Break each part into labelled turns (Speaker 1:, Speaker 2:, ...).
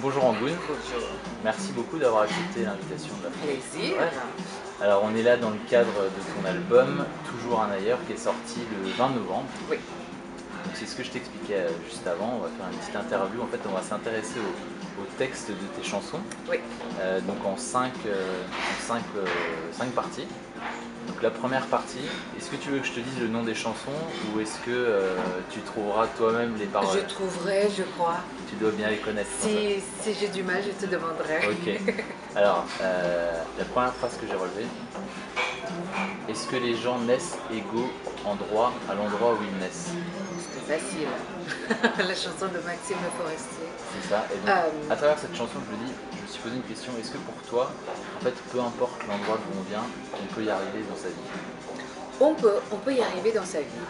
Speaker 1: Bonjour Angoune,
Speaker 2: Bonjour.
Speaker 1: merci beaucoup d'avoir accepté l'invitation de la France.
Speaker 2: Plaisir.
Speaker 1: Ouais. Alors on est là dans le cadre de ton album Toujours un ailleurs qui est sorti le 20 novembre.
Speaker 2: Oui.
Speaker 1: Donc c'est ce que je t'expliquais juste avant, on va faire une petite interview. En fait on va s'intéresser au texte de tes chansons,
Speaker 2: Oui.
Speaker 1: donc en cinq parties. Donc la première partie, est-ce que tu veux que je te dise le nom des chansons ou est-ce que tu trouveras toi-même les paroles?
Speaker 2: Je trouverai, je crois.
Speaker 1: Tu dois bien les connaître.
Speaker 2: Si j'ai du mal, je te demanderai.
Speaker 1: Ok. Alors, la première phrase que j'ai relevée, est-ce que les gens naissent égaux en droit à l'endroit où ils naissent?
Speaker 2: C'était facile. La chanson de Maxime Le Forestier.
Speaker 1: C'est ça. Et donc, à travers cette chanson, je me suis posé une question. Est-ce que pour toi, en fait, peu importe l'endroit d'où on vient, on peut y arriver dans sa vie?
Speaker 2: On peut y arriver dans sa vie.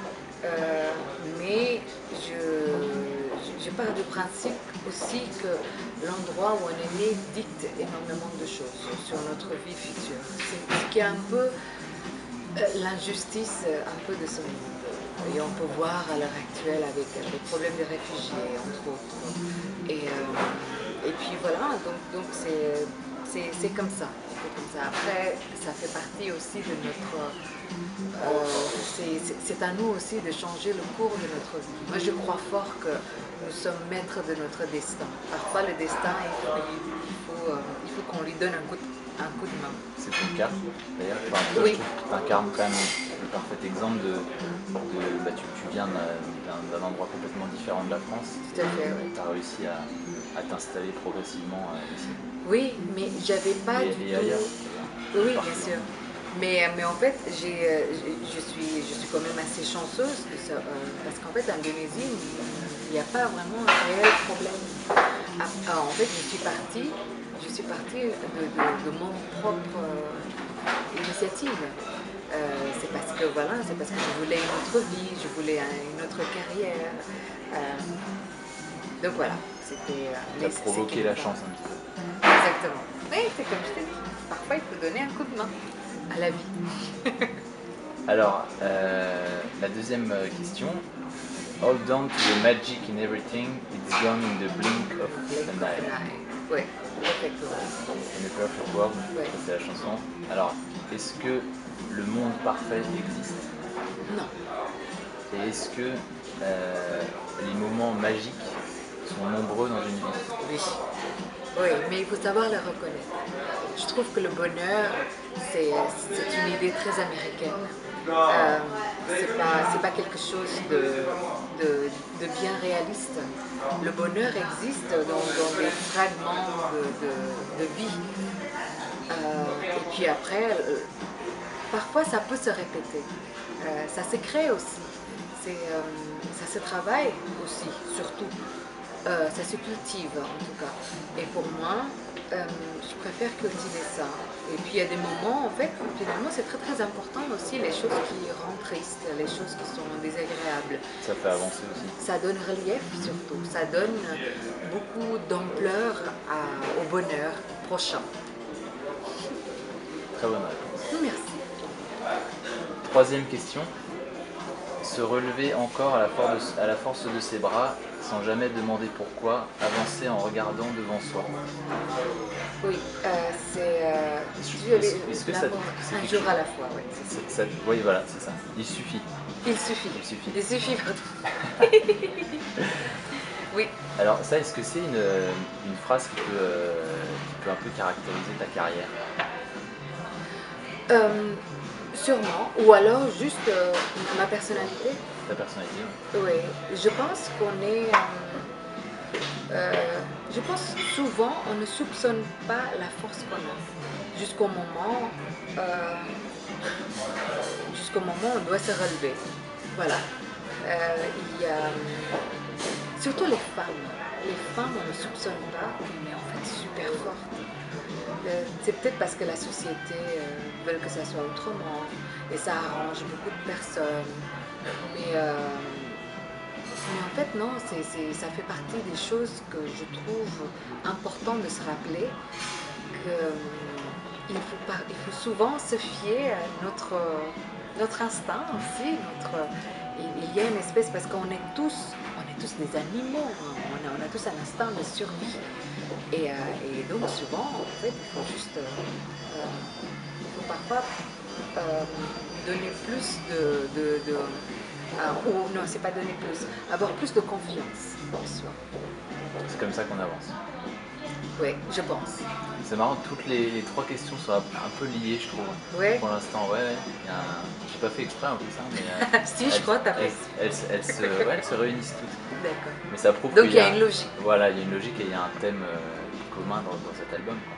Speaker 2: Mais je pars du principe aussi que l'endroit où on est né dicte énormément de choses sur notre vie future. C'est ce qui est un peu l'injustice un peu de ce monde. Et on peut voir à l'heure actuelle avec les problèmes des réfugiés, entre autres. Et puis voilà, donc c'est comme ça. Après, ça fait partie aussi de notre... c'est à nous aussi de changer le cours de notre vie. Moi, je crois fort que nous sommes maîtres de notre destin. Parfois, le destin, il faut qu'on lui donne un coup de main.
Speaker 1: C'est ton cas, d'ailleurs. Enfin, toi,
Speaker 2: Oui.
Speaker 1: je trouve que tu incarnes quand même le parfait exemple bah, tu viens d'un endroit complètement différent de la France.
Speaker 2: Tout à fait, oui.
Speaker 1: Tu as réussi à t'installer progressivement ici.
Speaker 2: Oui, mais j'avais pas du
Speaker 1: Et
Speaker 2: tout...
Speaker 1: ailleurs.
Speaker 2: Oui, bien sûr. Mais en fait, je suis quand même assez chanceuse de ça, parce qu'en fait, en Indonésie, il n'y a pas vraiment un réel problème. En fait, je suis partie de mon propre initiative. C'est parce que je voulais une autre vie, je voulais une autre carrière. Donc voilà, c'était...
Speaker 1: Tu as provoqué la chance un petit peu.
Speaker 2: Exactement. Oui, c'est comme je t'ai dit. Parfois, il faut donner un coup de main à la vie.
Speaker 1: Alors, la deuxième question. Hold on to the magic in everything, it's gone in the blink of an eye.
Speaker 2: Oui, effectivement.
Speaker 1: In a perfect world,
Speaker 2: Ouais.
Speaker 1: ça c'est la chanson. Alors, est-ce que le monde parfait existe?
Speaker 2: Non.
Speaker 1: Et est-ce que les moments magiques sont nombreux dans une vie?
Speaker 2: Oui. Oui, mais il faut savoir le reconnaître. Je trouve que le bonheur, c'est une idée très américaine. C'est pas quelque chose de bien réaliste. Le bonheur existe dans des fragments de vie. Et puis après, parfois ça peut se répéter. Ça se crée aussi. Ça se travaille aussi, surtout. Ça se cultive en tout cas. Et pour moi, je préfère cultiver ça. Et puis il y a des moments, en fait, finalement c'est très très important aussi les choses qui rendent tristes, les choses qui sont désagréables.
Speaker 1: Ça fait avancer aussi.
Speaker 2: Ça donne relief surtout, ça donne beaucoup d'ampleur au bonheur prochain.
Speaker 1: Très bonne réponse.
Speaker 2: Merci.
Speaker 1: Troisième question. Se relever encore à la force de ses bras, sans jamais demander pourquoi, avancer en regardant devant soi.
Speaker 2: Oui, c'est
Speaker 1: Est-ce que ça-
Speaker 2: l'amour
Speaker 1: c'est
Speaker 2: un
Speaker 1: quelque
Speaker 2: jour
Speaker 1: chose-
Speaker 2: à la fois. Oui,
Speaker 1: Oui, voilà, c'est ça. Il suffit.
Speaker 2: il suffit.
Speaker 1: Il suffit.
Speaker 2: Il suffit, pardon. Oui.
Speaker 1: Alors ça, est-ce que c'est une phrase qui peut un peu caractériser ta carrière?
Speaker 2: Sûrement, ou alors juste ma personnalité.
Speaker 1: Ta personnalité?
Speaker 2: Oui, je pense qu'on est... je pense souvent on ne soupçonne pas la force qu'on a euh, jusqu'au moment où on doit se relever. Voilà. Il y a surtout les femmes. Les femmes, on ne soupçonne pas, mais en fait super fortes. C'est peut-être parce que la société veut que ça soit autrement et ça arrange beaucoup de personnes. Mais en fait, non, ça fait partie des choses que je trouve important de se rappeler qu'il faut souvent se fier à notre instinct aussi. Il y a une espèce, parce qu'on est tous tous des animaux, hein. On a tous un instinct de survie. Et donc souvent, en fait, il faut juste, il faut parfois donner plus ou non, c'est pas donner plus, avoir plus de confiance en soi.
Speaker 1: C'est comme ça qu'on avance.
Speaker 2: Oui, je pense.
Speaker 1: C'est marrant, toutes les trois questions sont un peu liées, je trouve.
Speaker 2: Ouais.
Speaker 1: Pour l'instant, ouais. J'ai pas fait exprès en plus, hein, mais
Speaker 2: Si, je crois que t'as fait.
Speaker 1: elles se réunissent toutes.
Speaker 2: D'accord.
Speaker 1: Mais ça prouve
Speaker 2: Donc
Speaker 1: qu'il
Speaker 2: il y a une logique.
Speaker 1: Voilà, il y a une logique et il y a un thème commun dans cet album, quoi.